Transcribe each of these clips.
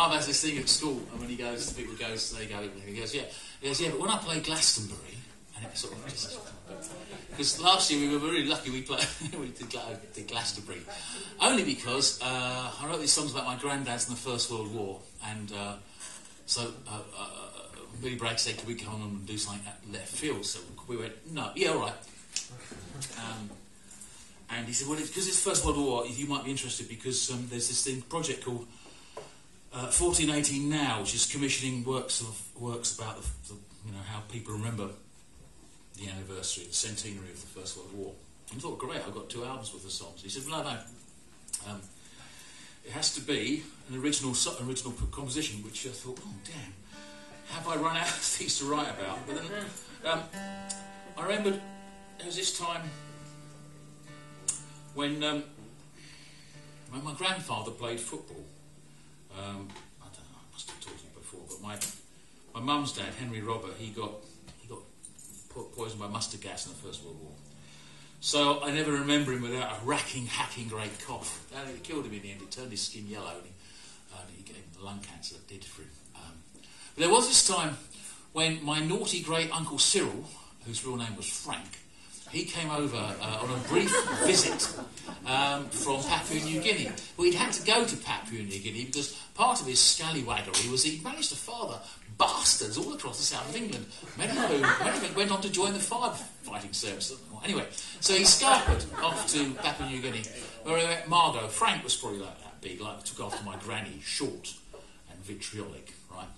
Mum has this thing at school, and when he goes, people goes, they go, he goes, yeah. He goes, yeah, but when I play Glastonbury, and it sort of just... Because last year we were really lucky we did Glastonbury. Only because I wrote these songs about my granddads in the First World War, and so Billy Bragg said, could we come on and do something at left field? So we went, no, yeah, all right. And he said, well, because it's First World War, you might be interested because there's this project called 1418 Now, which is commissioning works about the how people remember the anniversary, the centenary of the First World War. And I thought, great, I've got 2 albums with the songs. He said, well, no, it has to be an original composition, which I thought, oh, damn, have I run out of things to write about? But then I remembered there was this time when my grandfather played football. I don't know, I must have told you before, but my mum's dad, Henry Robber, he got poisoned by mustard gas in the First World War. So I never remember him without a racking, hacking great cough. And it killed him in the end. It turned his skin yellow, and he gave him lung cancer. That did for him. But there was this time when my naughty great uncle Cyril, whose real name was Frank, he came over on a brief visit from Papua New Guinea. Well, he'd had to go to Papua New Guinea because part of his scallywaggery was he managed to father bastards all across the south of England, many of whom went on to join the firefighting service. Anyway, so he scarpered off to Papua New Guinea, where he met Margot. Frank was probably like that big, took after my granny, short and vitriolic, right?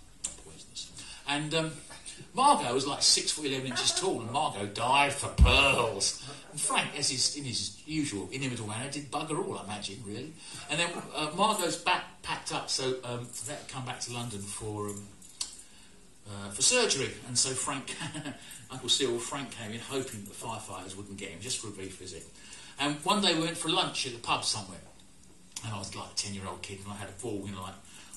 Poisonous. And Margot was like 6 foot 11 inches tall, and Margot died for pearls. And Frank, in his usual inimitable manner, did bugger all, I imagine, really. And then Margot's back packed up, so they had to come back to London for surgery. And so Frank, Uncle Cyril, Frank came in hoping that the firefighters wouldn't get him, just for a brief visit. And one day we went for lunch at a pub somewhere, and I was like a 10-year-old kid, and I had a ball, like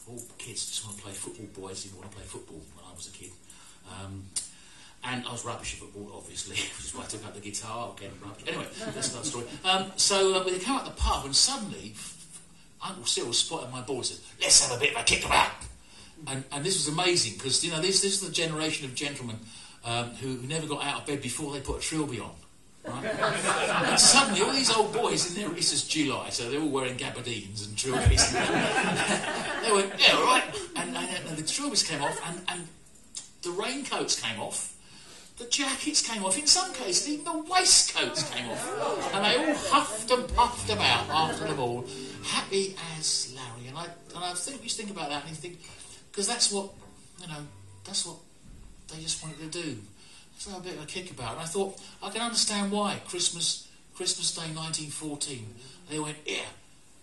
all kids just want to play football, boys didn't want to play football when I was a kid. And I was rubbish at football, obviously, which is why I took up the guitar again. Anyway, that's another story. So we came out the pub, and suddenly Uncle Cyril spotted my ball and said, let's have a bit of a kick-about. And this was amazing, because, this is the generation of gentlemen who never got out of bed before they put a trilby on. Right? And suddenly all these old boys in there, it's just July, so they're all wearing gabardines and trilbies. They went, yeah, all right. And the trilbies came off, and the raincoats came off, the jackets came off, in some cases even the waistcoats came off, and they all huffed and puffed about after the ball, happy as Larry. And I think about that, and you think, because that's what they just wanted to do. So a bit of a kick-about. And I thought, I can understand why Christmas Day 1914, they went, yeah,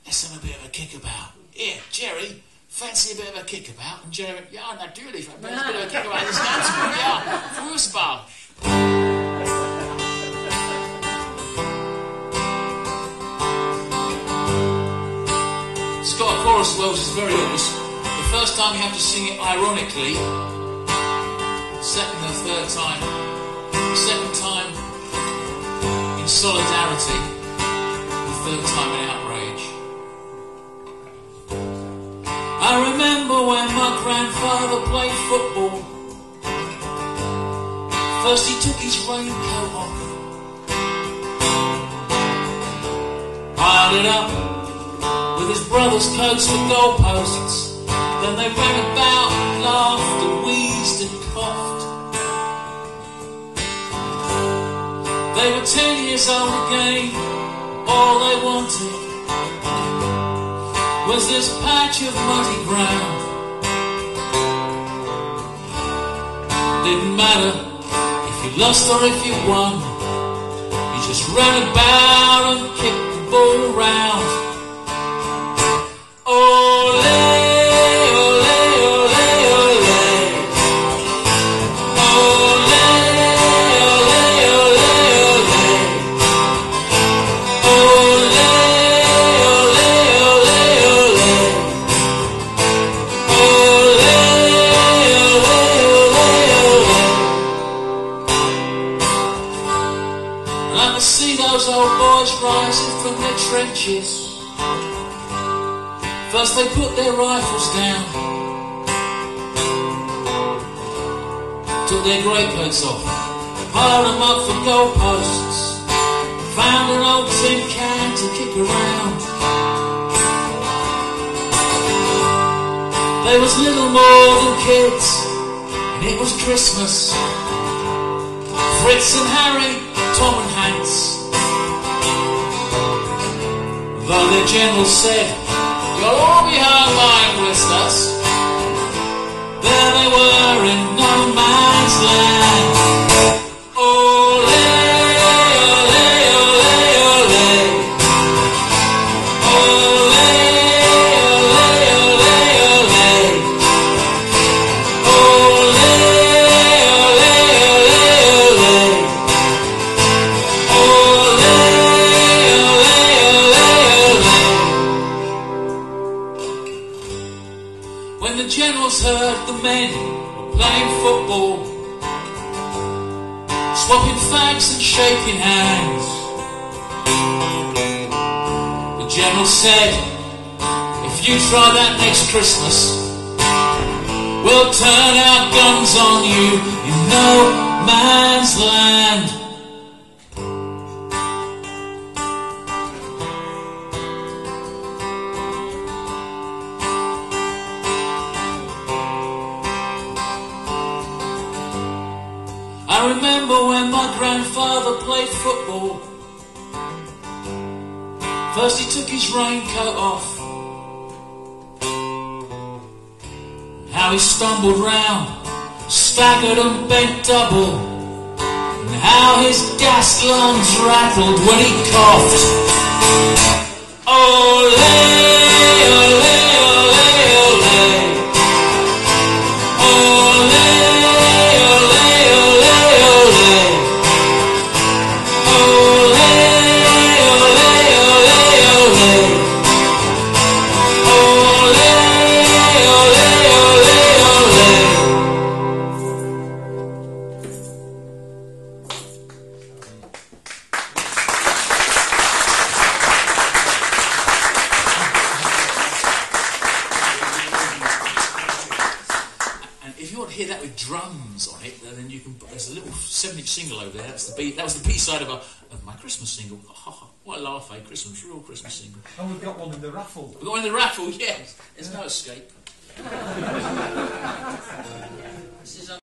let's have a bit of a kick-about. Yeah, Jerry, fancy a bit of a kick-about? And Jerry went, yeah, natürlich, a bit of a kick-about. This ganz gut, yeah, Fußball. It's got a chorus as well, which is very obvious. The first time you have to sing it ironically, second and third time, the second time in solidarity, the third time in outrage. I remember when my grandfather played football. First he took his raincoat off, piled it up with his brother's coats with goalposts. Then they ran about and laughed and wheezed and coughed. They were 10 years old again. All they wanted was this patch of muddy ground. Didn't matter if you lost or if you won, you just ran about and kicked the ball round. Ole! Rising from their trenches. First they put their rifles down, took their greatcoats off, piled them up for goalposts, found an old tin can to kick around. They was little more than kids, and it was Christmas. Fritz and Harry, Tom and Hans. Though their general said, "You'll all be home by Christmas," there they were in no man's land. Ole, ole, ole, ole. Ole, ole, ole, ole. Ole, ole, ole, ole. When the generals heard the men were playing football, swapping fags and shaking hands, the general said, "If you try that next Christmas, we'll turn our guns on you in no man's land." I remember when my grandfather played football. First he took his raincoat off, how he stumbled round, staggered and bent double, and how his gas lungs rattled when he coughed. Ole, ole, ole, ole. Hear that with drums on it, then you can. There's a little 7-inch single over there. That's the B. That was the B side of my Christmas single. Oh, what a laugh, eh? Christmas, real Christmas single. And we've got one in the raffle. We've got one in the raffle. Yes, there's no escape. This is.